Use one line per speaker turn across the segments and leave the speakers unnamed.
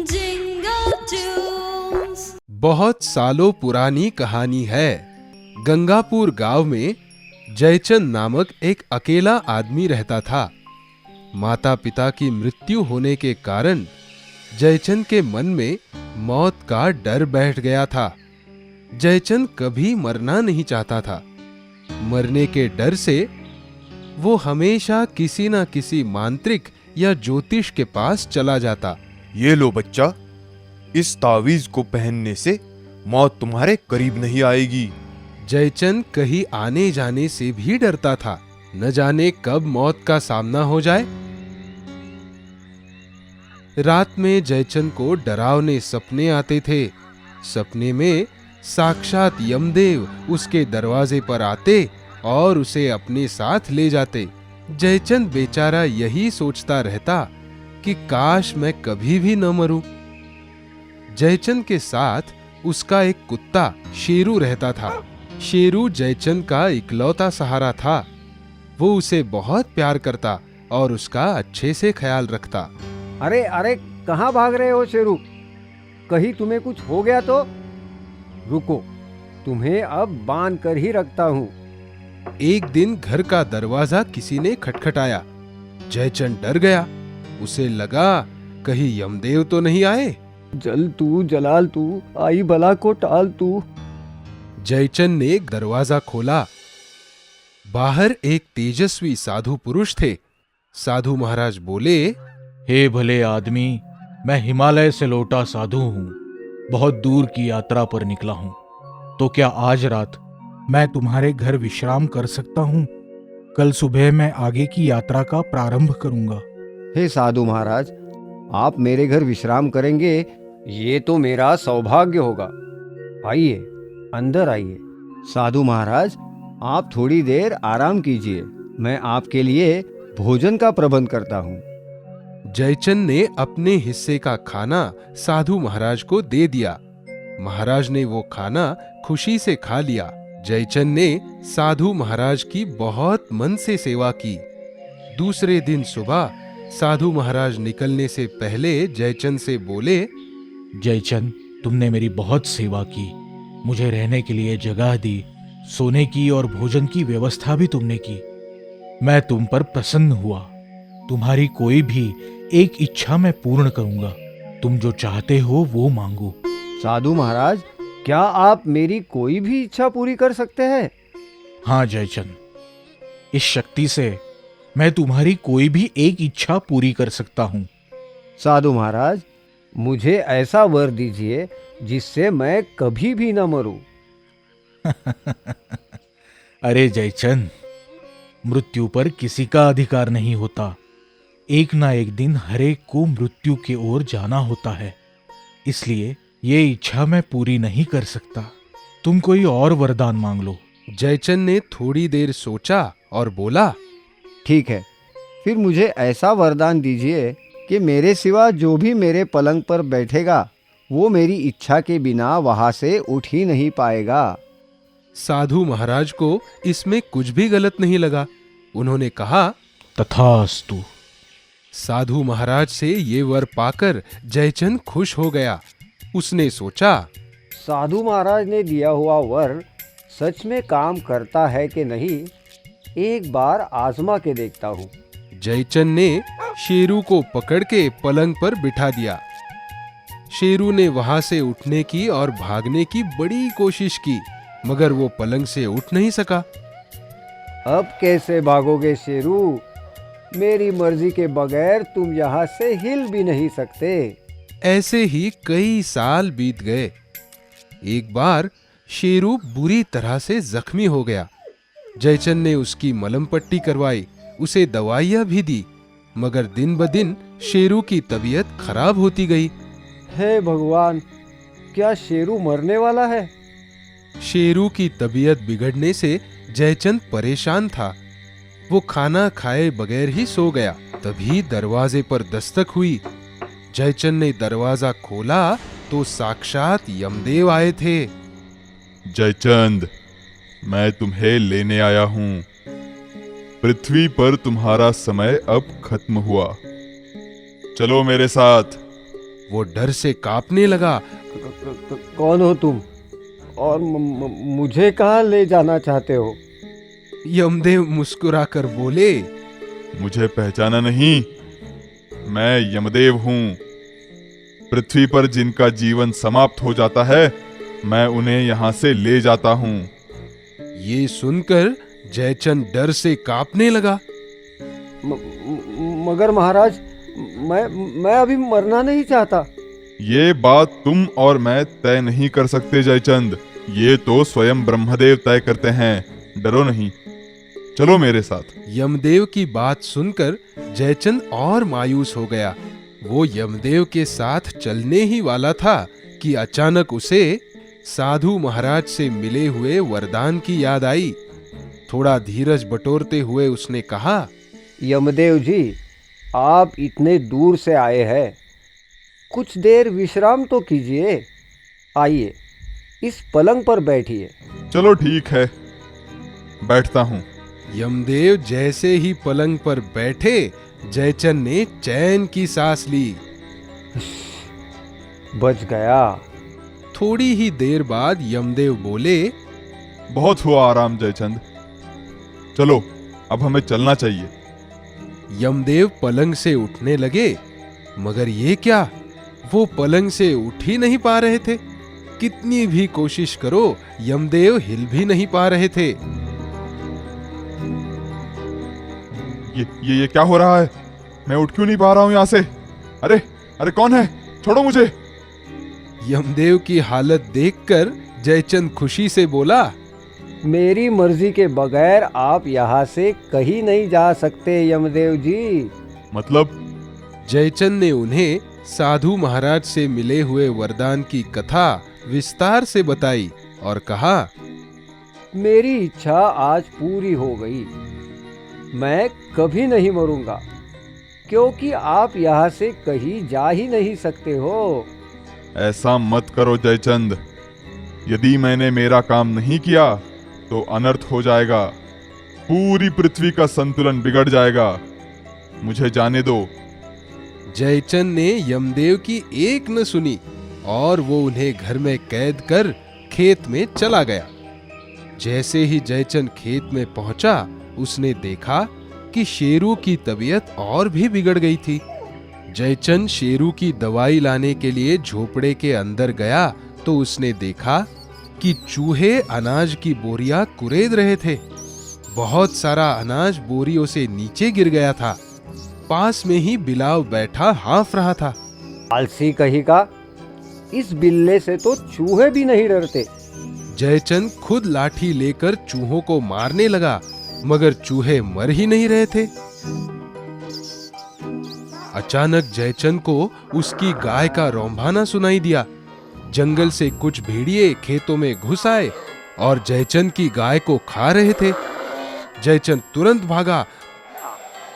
Jingle Tunes।
बहुत सालों पुरानी कहानी है। गंगापुर गांव में जयचंद नामक एक अकेला आदमी रहता था। माता पिता की मृत्यु होने के कारण जयचंद के मन में मौत का डर बैठ गया था। जयचंद कभी मरना नहीं चाहता था। मरने के डर से वो हमेशा किसी न किसी मांत्रिक या ज्योतिष के पास चला जाता।
ये लो बच्चा, इस तावीज को पहनने से मौत तुम्हारे करीब नहीं आएगी।
जयचंद कहीं आने जाने से भी डरता था, न जाने कब मौत का सामना हो जाए। रात में जयचंद को डरावने सपने आते थे। सपने में साक्षात यमदेव उसके दरवाजे पर आते और उसे अपने साथ ले जाते। जयचंद बेचारा यही सोचता रहता कि काश मैं कभी भी न मरूं। जयचंद के साथ उसका एक कुत्ता शेरू रहता था। शेरू जयचंद का इकलौता सहारा था। वो उसे बहुत प्यार करता और उसका अच्छे से ख्याल रखता।
अरे अरे, कहाँ भाग रहे हो शेरू? कहीं तुम्हें कुछ हो गया तो? रुको, तुम्हें अब बांध कर ही रखता हूँ।
एक दिन घर का दरवाजा किसी ने खटखटाया। जयचंद डर गया। उसे लगा कहीं यमदेव तो नहीं आए।
जल तू जलाल तू, आई बला को टाल तू।
जयचंद ने दरवाजा खोला। बाहर एक तेजस्वी साधु पुरुष थे। साधु महाराज बोले,
हे भले आदमी, मैं हिमालय से लौटा साधु हूँ। बहुत दूर की यात्रा पर निकला हूँ। तो क्या आज रात मैं तुम्हारे घर विश्राम कर सकता हूँ? कल सुबह मैं आगे की यात्रा का प्रारंभ करूंगा।
हे साधु महाराज, आप मेरे घर विश्राम करेंगे, ये तो मेरा सौभाग्य होगा। आइए, अंदर आइए। साधु महाराज, आप थोड़ी देर आराम कीजिए, मैं आपके लिए भोजन का प्रबंध करता हूँ।
जयचंद ने अपने हिस्से का खाना साधु महाराज को दे दिया। महाराज ने वो खाना खुशी से खा लिया। जयचंद ने साधु महाराज की बहुत मन से सेवा की। दूसरे दिन सुबह साधु महाराज निकलने से पहले जयचंद से बोले,
जयचंद, तुमने मेरी बहुत सेवा की। मुझे रहने के लिए जगह दी, सोने की और भोजन की व्यवस्था भी तुमने की। मैं तुम पर प्रसन्न हुआ। तुम्हारी कोई भी एक इच्छा मैं पूर्ण करूंगा। तुम जो चाहते हो वो मांगो।
साधु महाराज, क्या आप मेरी कोई भी इच्छा पूरी कर सकते हैं?
हाँ जयचंद, इस शक्ति से मैं तुम्हारी कोई भी एक इच्छा पूरी कर सकता हूँ।
साधु महाराज, मुझे ऐसा वर दीजिए जिससे मैं कभी भी न मरूं।
अरे जयचंद, मृत्यु पर किसी का अधिकार नहीं होता। एक ना एक दिन हरेक को मृत्यु की ओर जाना होता है। इसलिए ये इच्छा मैं पूरी नहीं कर सकता। तुम कोई और वरदान मांग लो।
जयचंद ने थोड़ी देर सोचा और बोला,
ठीक है, फिर मुझे ऐसा वरदान दीजिए कि मेरे सिवा जो भी मेरे पलंग पर बैठेगा वो मेरी इच्छा के बिना वहां से उठ ही नहीं पाएगा।
साधु महाराज को इसमें कुछ भी गलत नहीं लगा। उन्होंने कहा,
तथास्तु।
साधु महाराज से ये वर पाकर जयचंद खुश हो गया। उसने सोचा,
साधु महाराज ने दिया हुआ वर सच में काम करता है कि नहीं, एक बार आजमा के देखता हूँ।
जयचंद ने शेरू को पकड़ के पलंग पर बिठा दिया। शेरू ने वहां से उठने की और भागने की बड़ी कोशिश की, मगर वो पलंग से उठ नहीं सका।
अब कैसे भागोगे शेरू? मेरी मर्जी के बगैर तुम यहाँ से हिल भी नहीं सकते।
ऐसे ही कई साल बीत गए। एक बार शेरू बुरी तरह से जख्मी हो गया। जयचंद ने उसकी मलहम पट्टी करवाई, उसे दवाइयां भी दी, मगर दिन ब दिन शेरू की तबीयत खराब होती गई।
हे भगवान, क्या शेरू मरने वाला है?
शेरू की तबीयत बिगड़ने से जयचंद परेशान था। वो खाना खाए बगैर ही सो गया। तभी दरवाजे पर दस्तक हुई। जयचंद ने दरवाजा खोला तो साक्षात यमदेव आए थे।
जयचंद, मैं तुम्हें लेने आया हूँ। पृथ्वी पर तुम्हारा समय अब खत्म हुआ। चलो मेरे साथ।
वो डर से कांपने लगा।
कौन हो तुम और मुझे कहाँ ले जाना चाहते हो?
यमदेव मुस्कुराकर बोले,
मुझे पहचाना नहीं? मैं यमदेव हूं। पृथ्वी पर जिनका जीवन समाप्त हो जाता है, मैं उन्हें यहां से ले जाता हूं।
ये सुनकर जयचंद डर से कांपने लगा।
मगर महाराज, मैं अभी मरना नहीं चाहता।
ये बात तुम और मैं तय नहीं कर सकते जयचंद, ये तो स्वयं ब्रह्मदेव तय करते हैं। डरो नहीं, चलो मेरे साथ।
यमदेव की बात सुनकर जयचंद और मायूस हो गया। वो यमदेव के साथ चलने ही वाला था कि अचानक उसे साधु महाराज से मिले हुए वरदान की याद आई। थोड़ा धीरज बटोरते हुए उसने कहा,
यमदेव जी, आप इतने दूर से आए हैं, कुछ देर विश्राम तो कीजिए। आइए, इस पलंग पर बैठिए।
चलो ठीक है, बैठता हूं।
यमदेव जैसे ही पलंग पर बैठे, जयचंद ने चैन की सांस ली।
बच गया।
थोड़ी ही देर बाद यमदेव बोले,
बहुत हुआ आराम जयचंद, चलो अब हमें चलना चाहिए।
यमदेव पलंग से उठने लगे, मगर ये क्या, वो पलंग से उठ ही नहीं पा रहे थे। कितनी भी कोशिश करो, यमदेव हिल भी नहीं पा रहे थे।
ये क्या हो रहा है? मैं उठ क्यों नहीं पा रहा हूं यहां से? अरे अरे, कौन है? छोड़ो मुझे।
यमदेव की हालत देखकर जयचंद खुशी से बोला,
मेरी मर्जी के बगैर आप यहाँ से कहीं नहीं जा सकते यमदेव जी।
मतलब?
जयचंद ने उन्हें साधु महाराज से मिले हुए वरदान की कथा विस्तार से बताई और कहा,
मेरी इच्छा आज पूरी हो गई। मैं कभी नहीं मरूंगा, क्योंकि आप यहाँ से कहीं जा ही नहीं सकते हो।
ऐसा मत करो जयचंद, यदि मैंने मेरा काम नहीं किया तो अनर्थ हो जाएगा, पूरी पृथ्वी का संतुलन बिगड़ जाएगा। मुझे जाने दो।
जयचंद ने यमदेव की एक न सुनी और वो उन्हें घर में कैद कर खेत में चला गया। जैसे ही जयचंद खेत में पहुंचा, उसने देखा कि शेरू की तबीयत और भी बिगड़ गई थी। जयचंद शेरू की दवाई लाने के लिए झोपड़े के अंदर गया तो उसने देखा कि चूहे अनाज की बोरियां कुरेद रहे थे। बहुत सारा अनाज बोरियों से नीचे गिर गया था। पास में ही बिलाव बैठा हाँफ रहा था।
आलसी कहीं का, इस बिल्ले से तो चूहे भी नहीं डरते।
जयचंद खुद लाठी लेकर चूहों को मारने लगा, मगर चूहे मर ही नहीं रहे थे। अचानक जयचंद को उसकी गाय का रौंभाना सुनाई दिया। जंगल से कुछ भेड़िए खेतों में घुस आए और जयचंद की गाय को खा रहे थे। जयचंद तुरंत भागा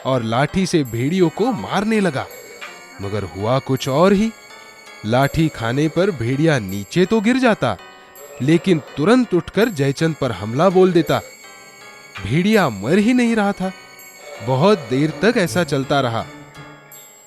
और लाठी से भेड़ियों को मारने लगा, मगर हुआ कुछ और ही। लाठी खाने पर भेड़िया नीचे तो गिर जाता, लेकिन तुरंत उठकर जयचंद पर हमला बोल देता। भेड़िया मर ही नहीं रहा था। बहुत देर तक ऐसा चलता रहा।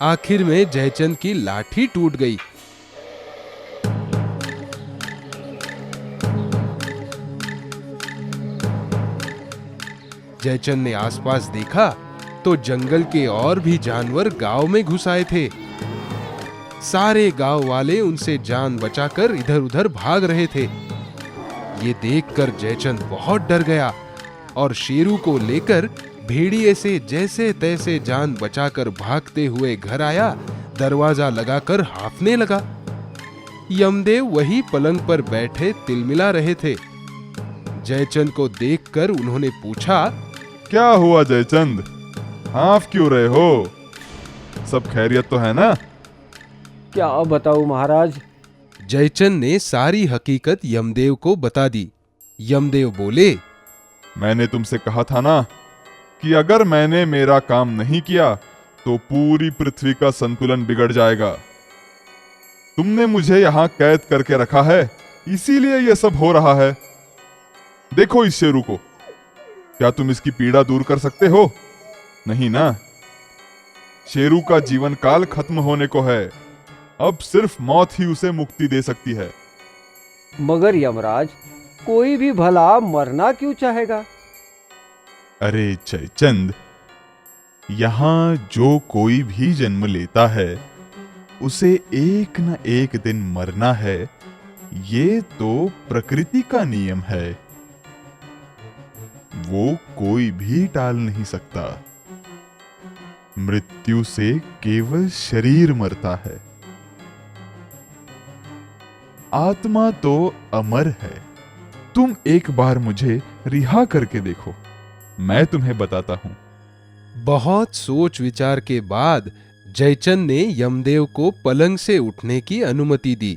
आखिर में जयचंद की लाठी टूट गई। जयचंद ने आसपास देखा तो जंगल के और भी जानवर गांव में घुस आए थे। सारे गांव वाले उनसे जान बचाकर इधर उधर भाग रहे थे। ये देखकर जयचंद बहुत डर गया और शेरू को लेकर भेड़िए से जैसे तैसे जान बचाकर भागते हुए घर आया। दरवाजा लगाकर हांफने लगा। यमदेव वही पलंग पर बैठे तिलमिला रहे थे। जयचंद को देखकर उन्होंने पूछा,
क्या हुआ जयचंद, हाफ क्यों रहे हो? सब खैरियत तो है ना?
क्या बताऊं महाराज।
जयचंद ने सारी हकीकत यमदेव को बता दी। यमदेव बोले,
मैंने तुमसे कहा था ना कि अगर मैंने मेरा काम नहीं किया तो पूरी पृथ्वी का संतुलन बिगड़ जाएगा। तुमने मुझे यहां कैद करके रखा है, इसीलिए यह सब हो रहा है। देखो इस शेरू को, क्या तुम इसकी पीड़ा दूर कर सकते हो? नहीं ना। शेरू का जीवन काल खत्म होने को है। अब सिर्फ मौत ही उसे मुक्ति दे सकती है।
मगर यमराज, कोई भी भला मरना क्यों चाहेगा?
अरे जयचंद, यहां जो कोई भी जन्म लेता है उसे एक न एक दिन मरना है। ये तो प्रकृति का नियम है, वो कोई भी टाल नहीं सकता। मृत्यु से केवल शरीर मरता है, आत्मा तो अमर है। तुम एक बार मुझे रिहा करके देखो, मैं तुम्हें बताता हूं।
बहुत सोच विचार के बाद जयचंद ने यमदेव को पलंग से उठने की अनुमति दी।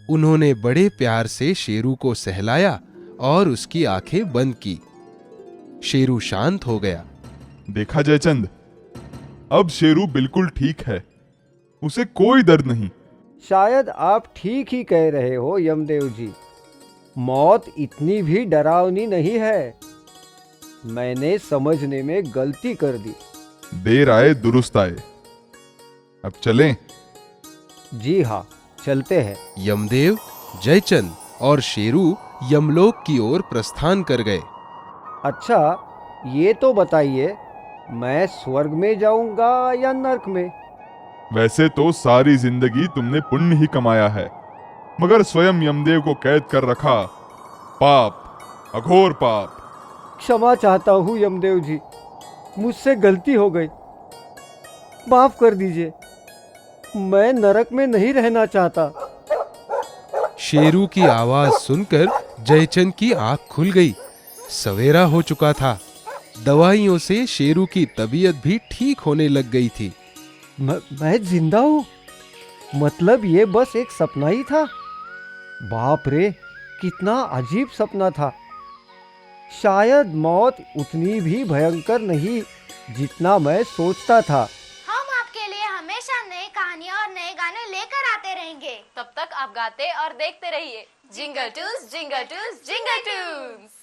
उन्होंने बड़े प्यार से शेरू को सहलाया और उसकी आंखें बंद की। शेरू शांत हो गया।
देखा जयचंद, अब शेरू बिल्कुल ठीक है, उसे कोई दर्द नहीं।
शायद आप ठीक ही कह रहे हो यमदेव जी। मौत इतनी भी डरावनी नहीं है। मैंने समझने में गलती कर दी।
देर आए दुरुस्त आए। अब चलें।
जी हाँ, चलते हैं।
यमदेव, जयचंद और शेरू यमलोक की ओर प्रस्थान कर गए।
अच्छा, ये तो बताइए, मैं स्वर्ग में जाऊंगा या नरक में?
वैसे तो सारी जिंदगी तुमने पुण्य ही कमाया है, मगर स्वयं यमदेव को कैद कर रखा। पाप, अघोर पाप।
क्षमा चाहता हूँ यमदेव जी, मुझसे गलती हो गई, माफ कर दीजिए। मैं नरक में नहीं रहना चाहता।
शेरू की आवाज सुनकर जयचंद की आंख खुल गई। सवेरा हो चुका था। दवाइयों से शेरू की तबीयत भी ठीक होने लग गई थी।
मैं जिंदा हूँ? मतलब ये बस एक सपना ही था? बाप रे, कितना अजीब सपना था। शायद मौत उतनी भी भयंकर नहीं जितना मैं सोचता था।
हम आपके लिए हमेशा नई कहानियाँ और नए गाने लेकर आते रहेंगे।
तब तक आप गाते और देखते रहिए जिंगल टूस जिंगल टूस जिंगल टूस।